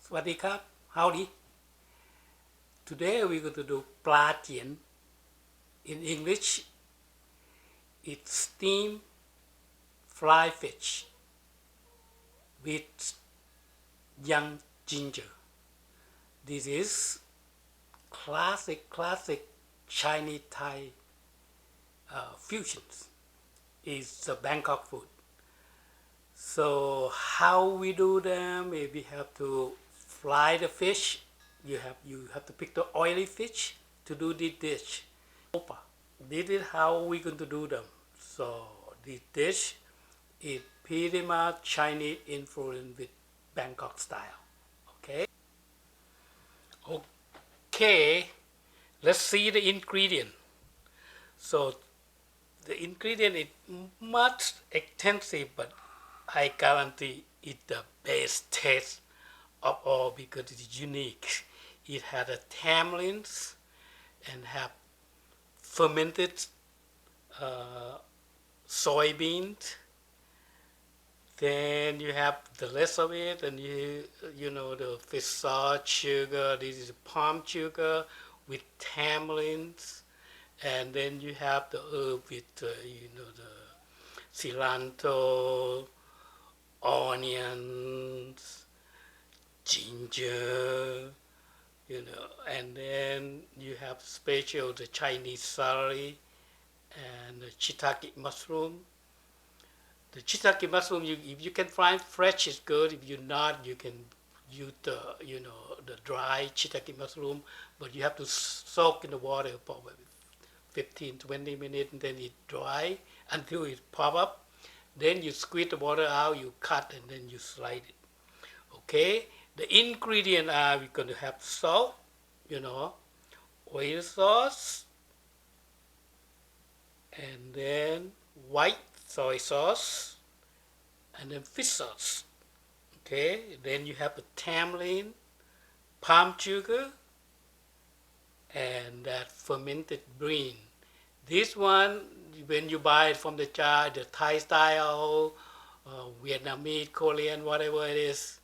สวัสดีครับ Howdy. Today we're going to do pla jeian. In English, it's steamed fried fish with young ginger. This is classic Chinese Thai fusions. It's a Bangkok food. So how we do them? We have to fry the fish. You have to pick the oily fish to do this dish. Opah. This is how we're going to do them. So this dish is pretty much Chinese influence with Bangkok style. Okay, let's see the ingredient. So the ingredient is much extensive, but I guarantee it's the best taste of all because it is unique. It has a tamarind and have fermented soybeans. Then you have the rest of it, and you know the fish sauce, sugar. This is palm sugar with tamarinds, and then you have the herb with the cilantro, onions, ginger, and then you have special the Chinese celery and the shiitake mushroom. The shiitake mushroom, if you can find fresh, it's good. If you're not, you can use the dry shiitake mushroom, but you have to soak in the water for 15-20 minutes, and then it dry until it pop up. Then you squeeze the water out, you cut, and then you slide it. Okay, the ingredients are we're going to have salt, oil sauce, and then white soy sauce, and then fish sauce. Okay, then you have the tamarind, palm sugar, and that fermented bean. This one, when you buy it from the jar, the Thai style, Vietnamese, Korean, whatever it is,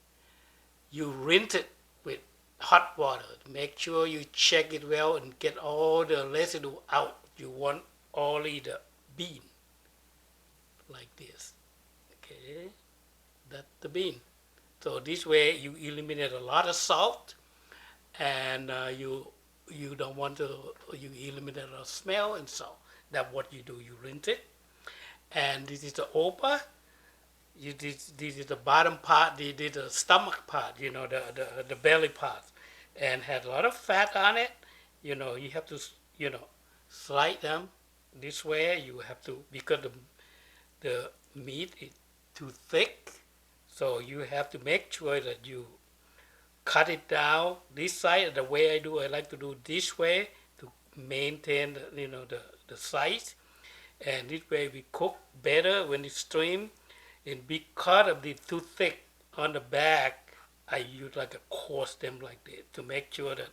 you rinse it with hot water. Make sure you check it well and get all the residue out. You want only the bean, like this. Okay, that's the bean. So this way you eliminate a lot of salt, and you don't want to, you eliminate a smell and salt. That's what you do. You rinse it, and this is the opah. This is the bottom part. This is the stomach part. The belly part, and had a lot of fat on it. You have to slide them this way. You have to, because the meat is too thick, so you have to make sure that you cut it down this side. The way I do, I like to do this way to maintain the size, and this way we cook better when it's steamed. And because of the too thick on the back, I use like a coarse them like this to make sure that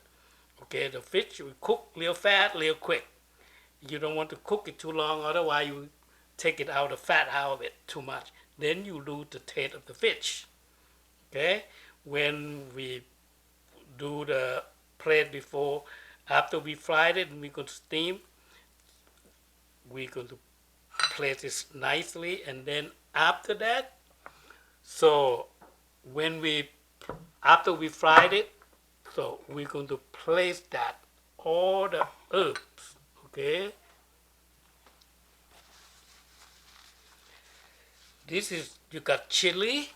the fish will cook real fast, real quick. You don't want to cook it too long, otherwise you take it out the fat out of it too much. Then you lose the taste of the fish. Okay, when we do the plate before, after we fried it and we're going to steam, we're going to place it nicely, and then after that, so after we fried it, so we're going to place that all the herbs. Okay, this is, you got chili,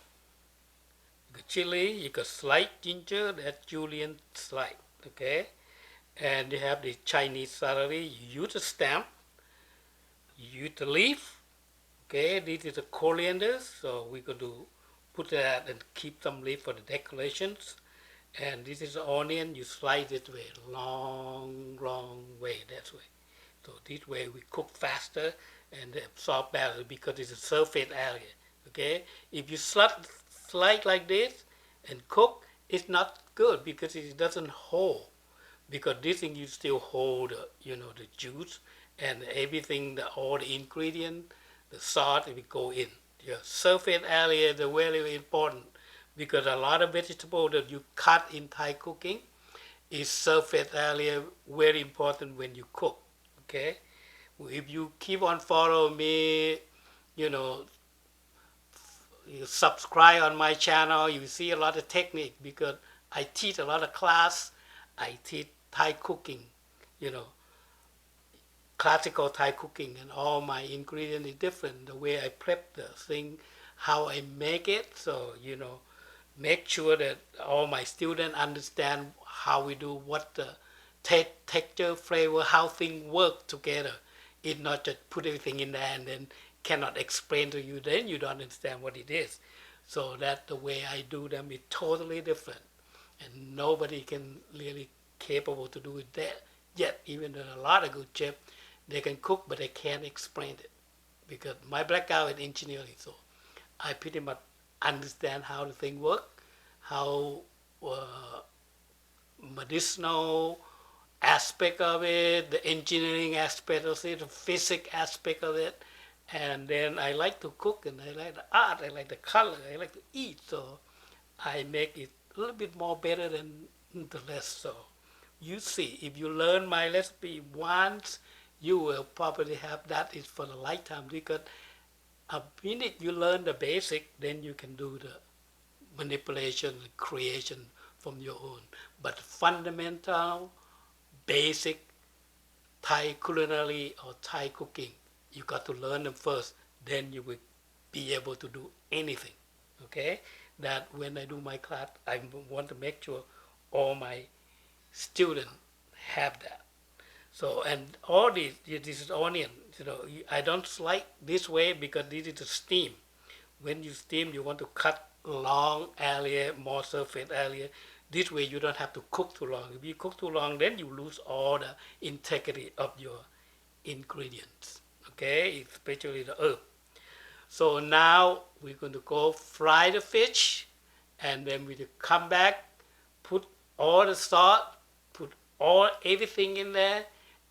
you got sliced ginger, that's julienne slice. Okay, and you have the Chinese celery. You use the stem, you use the leaf. Okay, this is the coriander, so we're going to put that and keep some leaf for the decorations. And this is the onion. You slice it way long way, that way. So this way we cook faster and absorb better because it's a surface area. Okay, if you slice like this and cook, it's not good because it doesn't hold. Because this thing you still hold, the juice and everything, all the ingredients, the salt will go in. Your surface area is very important because a lot of vegetable that you cut in Thai cooking is surface area very important when you cook. Okay, if you keep on follow me, you know, you subscribe on my channel, you see a lot of technique because I teach a lot of class. I teach Thai cooking, you know, classical Thai cooking, and all my ingredients is different. The way I prep the thing, how I make it, so you know, make sure that all my students understand how we do, what the texture, flavor, how things work together. It's not just put everything in there and then cannot explain to you, then you don't understand what it is. So that the way I do them is totally different, and nobody can really capable to do it there yet. Even though a lot of good chefs, they can cook, but they can't explain it because my background is engineering, so I pretty much understand how the thing work, how medicinal aspect of it, the engineering aspect of it, the physics aspect of it, and then I like to cook, and I like the art, I like the color, I like to eat, so I make it a little bit more better than the rest. So you see, if you learn my recipe once, you will probably have that is for the lifetime, because a minute you learn the basic, then you can do the manipulation, the creation from your own. But fundamental, basic Thai culinary or Thai cooking, you got to learn them first, then you will be able to do anything. Okay? That when I do my class, I want to make sure all my students have that. So, and all this is onion, you know, I don't slice this way because this is a steam. When you steam, you want to cut long area, more surface area. This way you don't have to cook too long. If you cook too long, then you lose all the integrity of your ingredients, okay, especially the herb. So now we're going to go fry the fish, and then we come back, put all the salt, put all everything in there,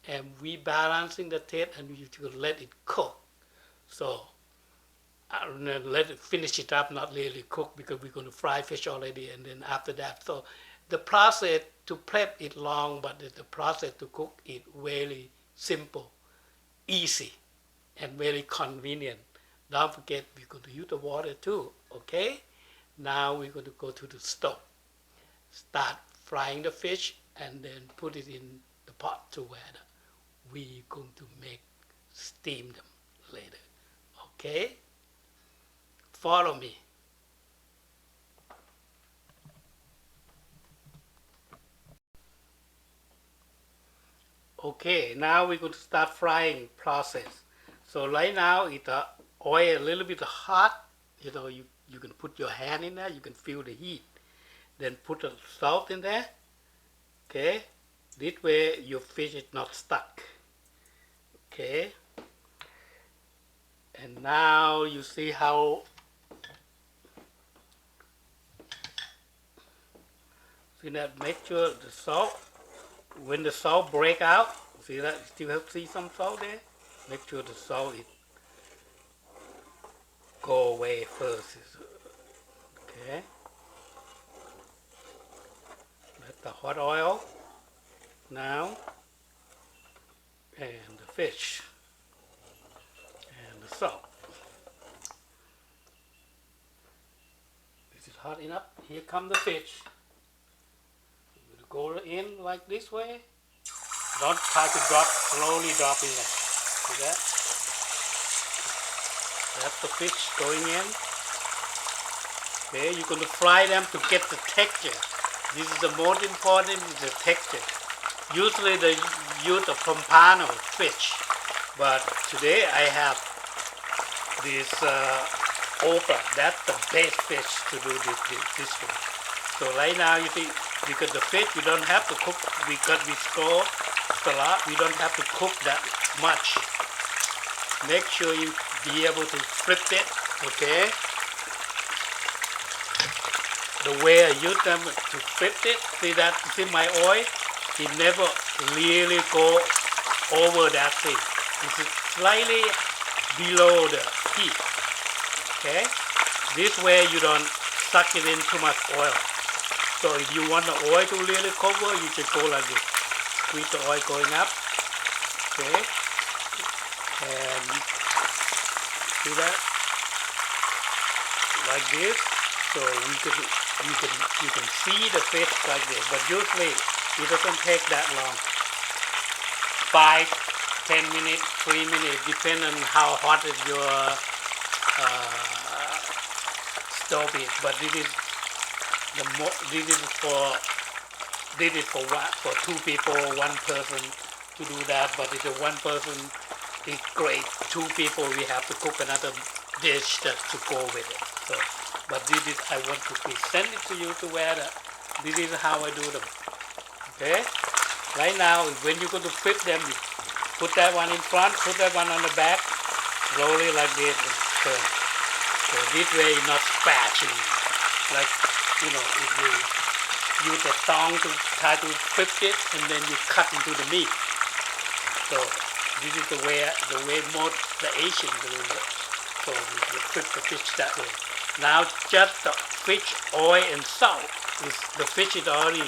and we balancing the taste, and you should let it cook. So let it finish it up, not really cook, because we're going to fry fish already, and then after that. So the process to prep it long, but the process to cook it very simple, easy, and very convenient. Don't forget, we're going to use the water too, okay? Now we're going to go to the stove. Start frying the fish, and then put it in the pot to where we're going to steam them later, okay? Follow me. Okay, now we're going to start frying process. So right now it's oil a little bit hot. You know, you can put your hand in there, you can feel the heat. Then put the salt in there. Okay, this way your fish is not stuck. Okay, and now you see how make sure the salt, when the salt break out, see that you still see some salt there, make sure the salt is go away first. Okay, let the hot oil now, and the fish and the salt. This is hot enough. Here come the fish. Go in like this way. Don't try to drop, slowly drop in there. See that? That's the fish going in. Okay, you're going to fry them to get the texture. This is the most important, is the texture. Usually they use a pompano fish, but today I have this Opah. That's the best fish to do this one. So right now you see, because the fish you don't have to cook, because we store a lot, we don't have to cook that much. Make sure you be able to flip it, okay? The way I use them to flip it, see that, see my oil, it never really go over that thing. It's slightly below the heat, okay? This way you don't suck it in too much oil. So if you want the oil to really cover, you just go like this. Squeeze the oil going up. Okay. And see that? Like this. So you can see the fish like this. But usually it doesn't take that long. 5, 10 minutes, 3 minutes, depending on how hot is your stove is. But this is for 2 people, 1 person to do that. But if the 1 person is great, 2 people we have to cook another dish that to go with it. So, but this is I want to present it to you to where this is how I do them. Okay. Right now, when you're going to flip them, you put that one in front, put that one on the back, roll it like this, and turn. So this way, not scratching. Like, if you use a tongue to try to flip it, and then you cut into the meat. So this is the way most the Asians do it. So you flip the fish that way. Now just the fish, oil, and salt. The fish is already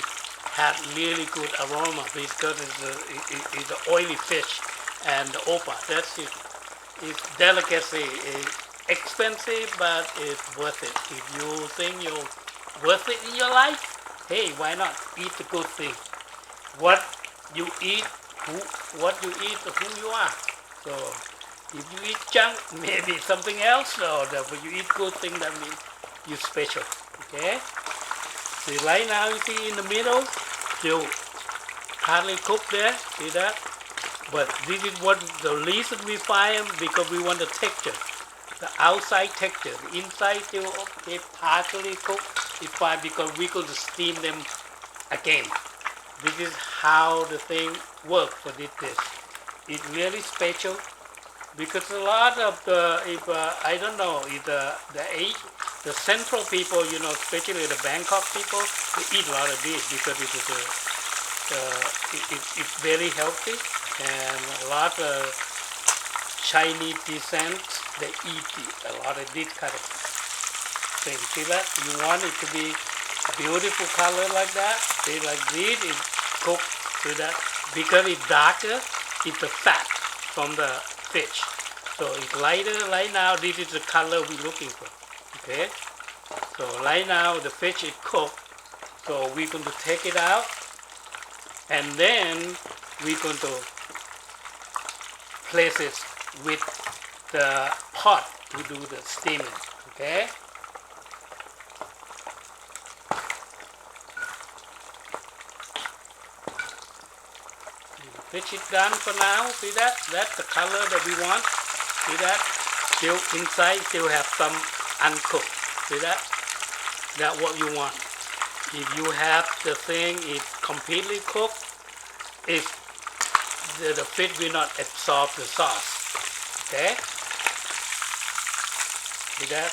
had really good aroma because it's the oily fish and the opah. That's it. It's delicacy. It's expensive, but it's worth it. If you think you're worth it in your life, hey, why not eat the good thing? What you eat, who you are. So if you eat junk, maybe something else. Or but you eat good thing, that means you're special. Okay. See, right now you see in the middle, still hardly cooked there. See that? But this is what the reason we fry them, because we want the texture, the outside texture. The inside still okay, partially cooked. It's fine because we're going to steam them again. This is how the thing works for this dish. It's really special because a lot of I don't know, the central people, especially the Bangkok people, they eat a lot of this because it's very healthy, and a lot of Chinese descent, they eat a lot of this kind of thing. See that? You want it to be beautiful color like that. See, like this is cooked. See that? Because it's darker, it's the fat from the fish. So it's lighter. Right now, this is the color we're looking for. Okay. So right now the fish is cooked. So we're going to take it out, and then we're going to place it with the pot to do the steaming. Okay. Fish is done for now. See that? That's the color that we want. See that? Still inside, still have some uncooked. See that? That's what you want. If you have the thing is completely cooked, the fish will not absorb the sauce. Okay? See that?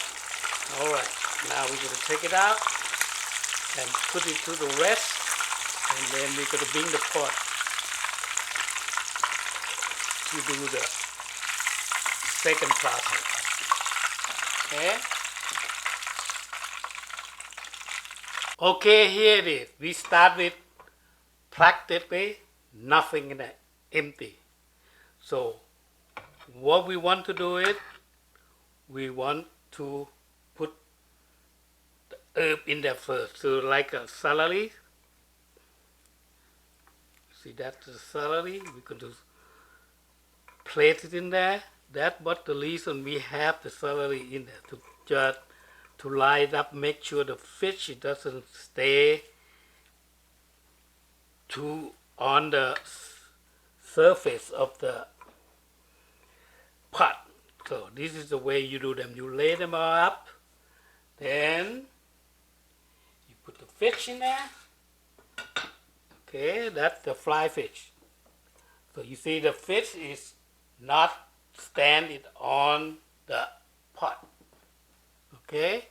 Alright. Now we're going to take it out and put it to the rest, and then we're going to bring the pot to do the second process. Okay? Okay, here it is. We start with practically nothing in it, empty. So what we want to do is we want to put the herb in there first. So like a celery. See, that's the celery. We're going to place it in there. That's what the reason we have the celery in there, to just to light up, make sure the fish it doesn't stay too on the surface of the pot. So this is the way you do them. You lay them all up, then you put the fish in there. Okay, that's the fly fish. So you see the fish is not standing on the pot. Okay.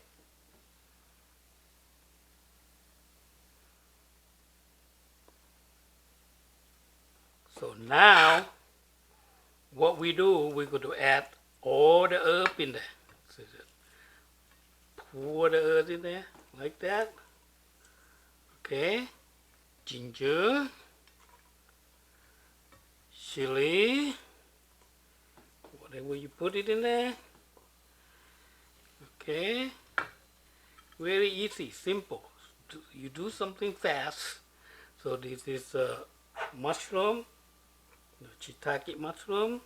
So now what we do, we're going to add all the herb in there. So pour the earth in there like that. Okay, ginger, chili, whatever you put it in there. Okay, very easy, simple. You do something fast. So this is mushroom, the shiitake mushroom.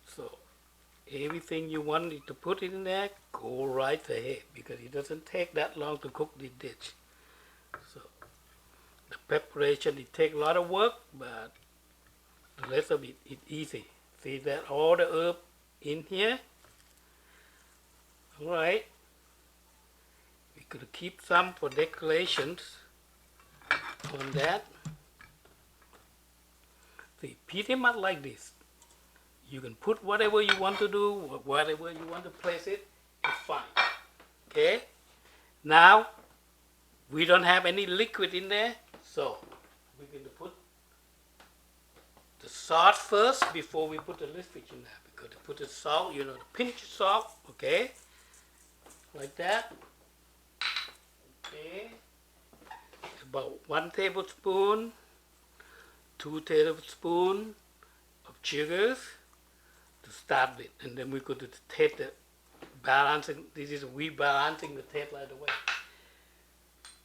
So everything you want to put in there, go right ahead because it doesn't take that long to cook this dish. So the preparation, it takes a lot of work, but the rest of it is easy. See that all the herb in here? Alright. We could keep some for decorations on that. See, pretty much like this. You can put whatever you want to do, whatever you want to place it, it's fine. Okay? Now, we don't have any liquid in there, so we're going to put the salt first before we put the liquid in there. Because to put the salt, the pinch of salt, okay? Like that. Okay. About 1 tablespoon, 2 tablespoons of sugars to start with, and then we're going to taste the balancing. This is we balancing the taste right away.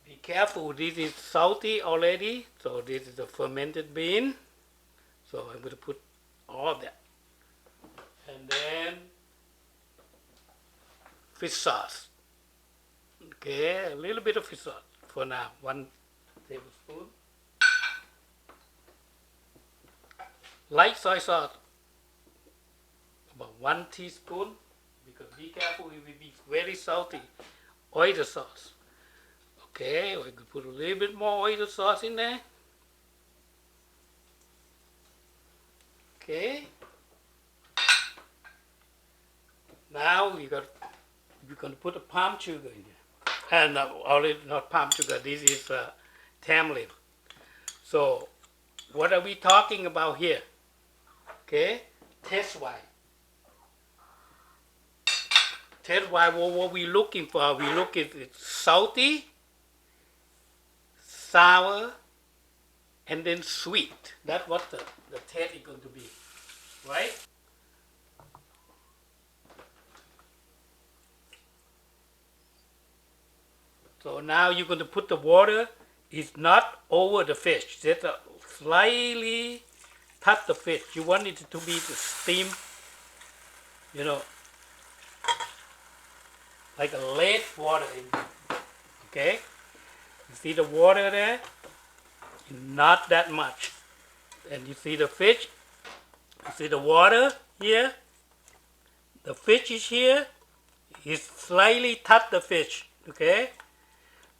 Be careful, this is salty already, so this is a fermented bean. So I'm going to put all of that. And then fish sauce. Okay, a little bit of fish sauce for now, 1 tablespoon. Light soy sauce, about 1 teaspoon, because be careful, it will be very salty. Oyster sauce. Okay, we could put a little bit more oyster sauce in there. Okay. Now we're going to put a palm sugar in here. And already not palm sugar, this is tamarind. So what are we talking about here? Okay, taste-wise. Taste-wise, what we looking for? We look at it salty, sour, and then sweet. That's what the taste is going to be, right? So now you're going to put the water. It's not over the fish. Just slightly touch the fish. You want it to be the steam, like a lead water in there. Okay? You see the water there? Not that much. And you see the fish? You see the water here? The fish is here. You slightly touch the fish. Okay?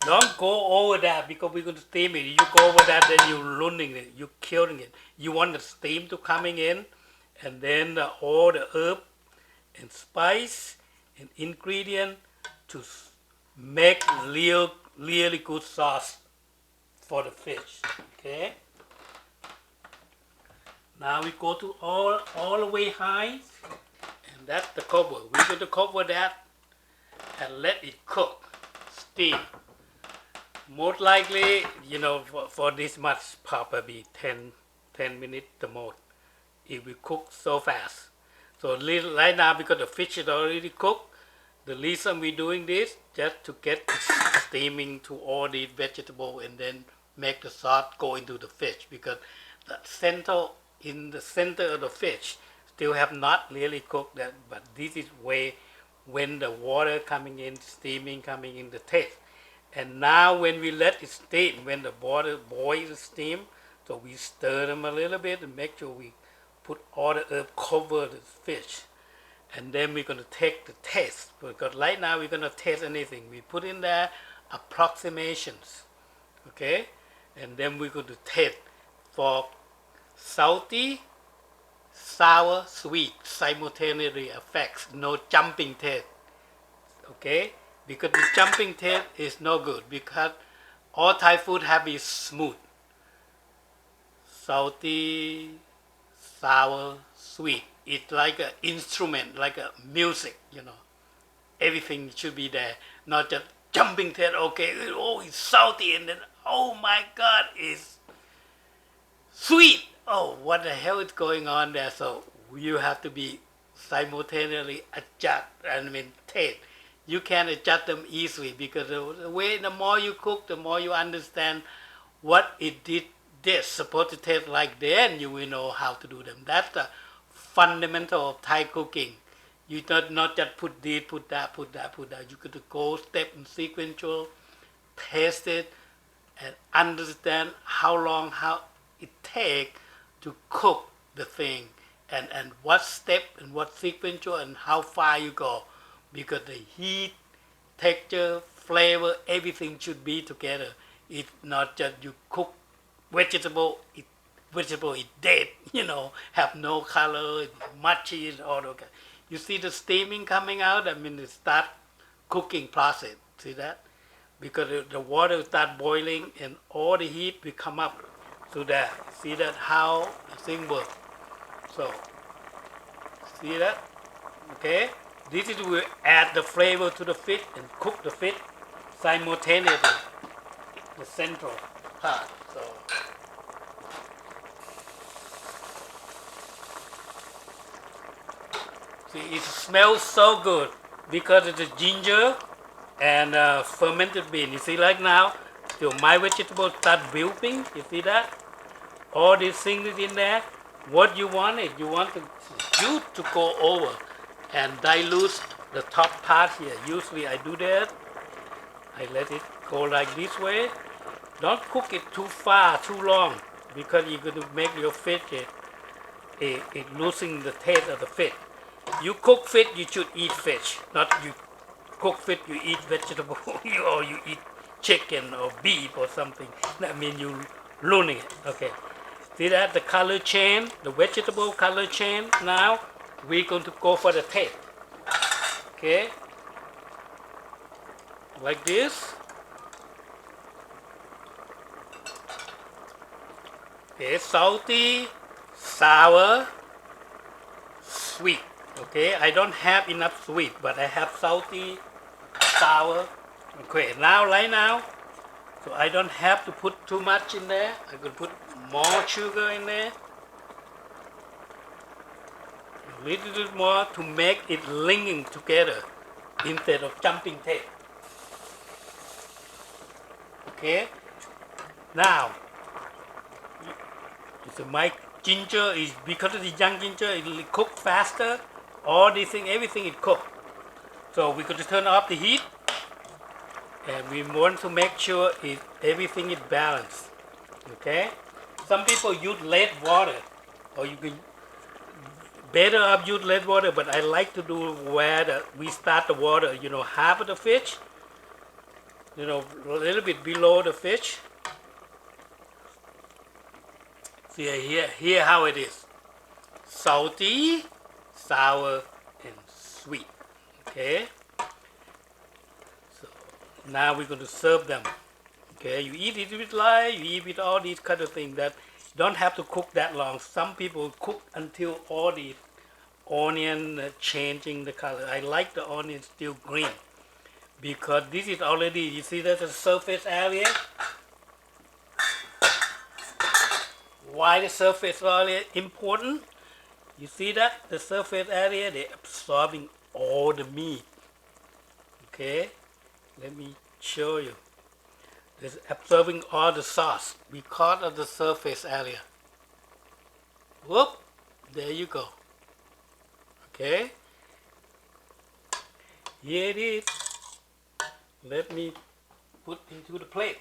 Don't go over that because we're going to steam it. You go over that, then you're ruining it. You're killing it. You want the steam to coming in, and then all the herb and spice and ingredient to make really good sauce for the fish. Okay. Now we go to all the way high, and that's the cover. We're going to cover that and let it cook, steam. Most likely, for this much, probably 10 minutes the most. It will cook so fast. So right now, because the fish is already cooked, the reason we're doing this, just to get steaming to all these vegetables and then make the sauce go into the fish, because in the center of the fish still have not really cooked that, but this is when the water coming in, steaming coming in the taste. And now when we let it steam, when the water boils steam, so we stir them a little bit and make sure we put all the herb cover the fish. And then we're going to take the taste, because right now we're going to taste anything. We put in there approximations, okay? And then we're going to taste for salty, sour, sweet, simultaneously effects, no jumping taste, okay? Because the jumping taste is no good, because all Thai food have is smooth. Salty, sour, sweet. It's like an instrument, like a music, everything should be there, not just jumping to it. Okay, oh, it's salty, and then oh my God, it's sweet. Oh, what the hell is going on there? So you have to be simultaneously adjust and maintain. You can adjust them easily because the more you cook, the more you understand what it did. This supposed to taste like, then you will know how to do them. That's the fundamental of Thai cooking. You not just put this, put that, put that, put that. You got to go step and sequential, taste it, and understand how long how it take to cook the thing, and what step and what sequential and how far you go, because the heat, texture, flavor, everything should be together. It's not just you cook vegetable, vegetable is dead, have no color, it's mushy and all that. You see the steaming coming out, it start cooking process. See that? Because the water will start boiling and all the heat will come up to that. See that how the thing works. So, see that? Okay? This is will add the flavor to the fish and cook the fish simultaneously. The central part. So, see, it smells so good because of the ginger and fermented bean. You see, like now, so my vegetables start wilting. You see that? All these things is in there. What you want is you want the juice to go over and dilute the top part here. Usually I do that. I let it go like this way. Don't cook it too far, too long, because you're going to make your fish it losing the taste of the fish. You cook fish, you should eat fish, not you cook fish, you eat vegetable, or you eat chicken or beef or something. That means you ruining it. Okay. See that? The color change, the vegetable color change. Now we're going to go for the taste. Okay. Like this. Okay, salty, sour, sweet. Okay, I don't have enough sweet, but I have salty, sour. Okay, now right now, so I don't have to put too much in there. I could put more sugar in there, a little bit more to make it linking together instead of jumping taste. Okay, now so my ginger is, because of the young ginger, it will cook faster. All these things, everything is cooked. So we're going to turn off the heat, and we want to make sure everything is balanced. Okay? Some people use lead water, or you can better up use lead water, but I like to do where we start the water, half of the fish, a little bit below the fish. See here how it is. Salty, sour, and sweet. Okay? So now we're going to serve them. Okay, you eat it with light, you eat with all these kind of things that don't have to cook that long. Some people cook until all the onion changing the color. I like the onion still green because this is already, you see that the surface area? Why the surface area important? You see that? The surface area, they're absorbing all the meat. Okay? Let me show you. It's absorbing all the sauce because of the surface area. Whoop! There you go. Okay? Here it is. Let me put into the plate.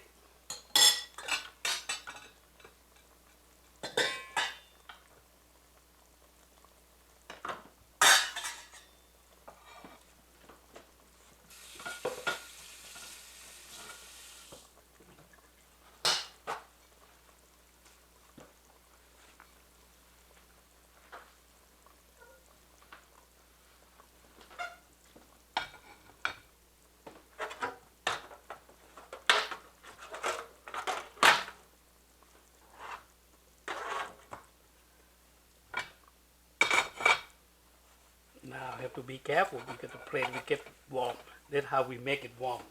have to be careful because the plate will get warm. That's how we make it warm.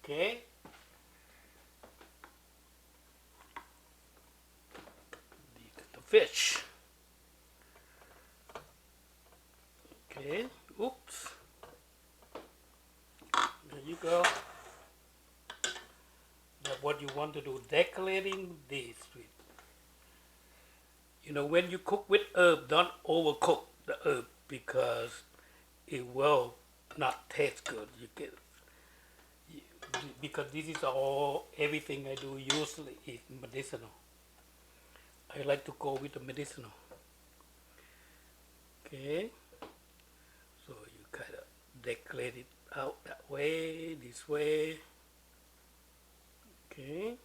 Okay. The fish. Okay. Oops. There you go. Now what you want to do, decorating this with. You know, when you cook with herb, don't overcook the herb because it will not taste good. Because this is everything I do usually is medicinal. I like to go with the medicinal. Okay, so you kind of decorate it out that way, this way. Okay.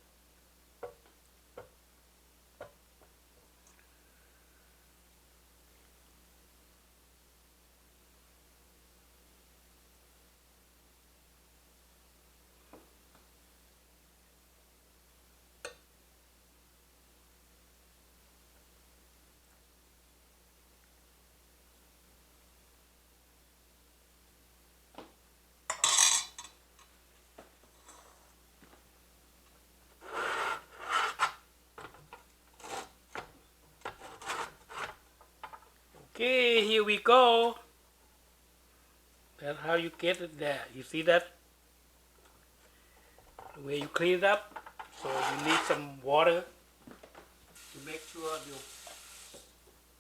Okay, here we go. That's how you get it there. You see that? The way you clean it up. So you need some water to make sure your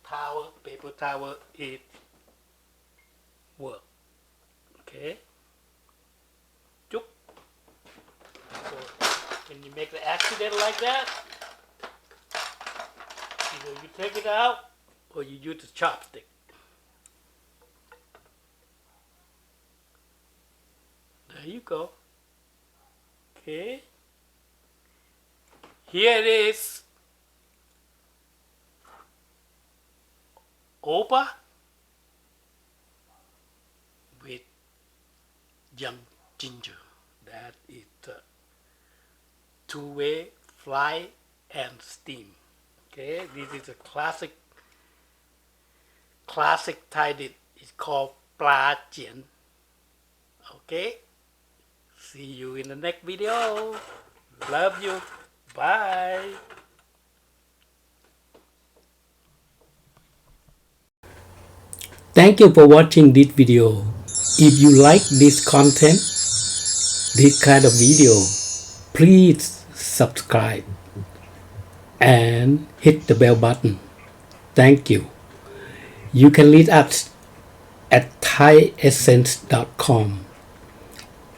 towel, paper towel, it works. Okay. Chup. So when you make the accident like that, either you take it out or you use the chopstick. There you go. Okay. Here it is. Opah with young ginger. That is the two-way fry and steam. Okay, this is a classic Thai dish. It's called Pla Jeian. Okay, see you in the next video. Love you. Bye. Thank you for watching this video. If you like this content, this kind of video, please subscribe and hit the bell button. Thank you. You can reach us at thaiessence.com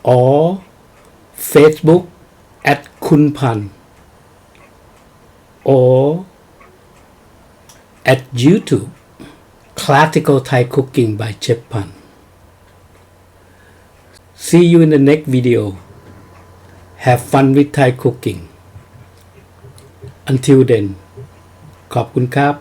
or Facebook at Kunpan or at YouTube Classical Thai Cooking by Chef Pan. See you in the next video. Have fun with Thai cooking. Until then, ขอบคุณครับ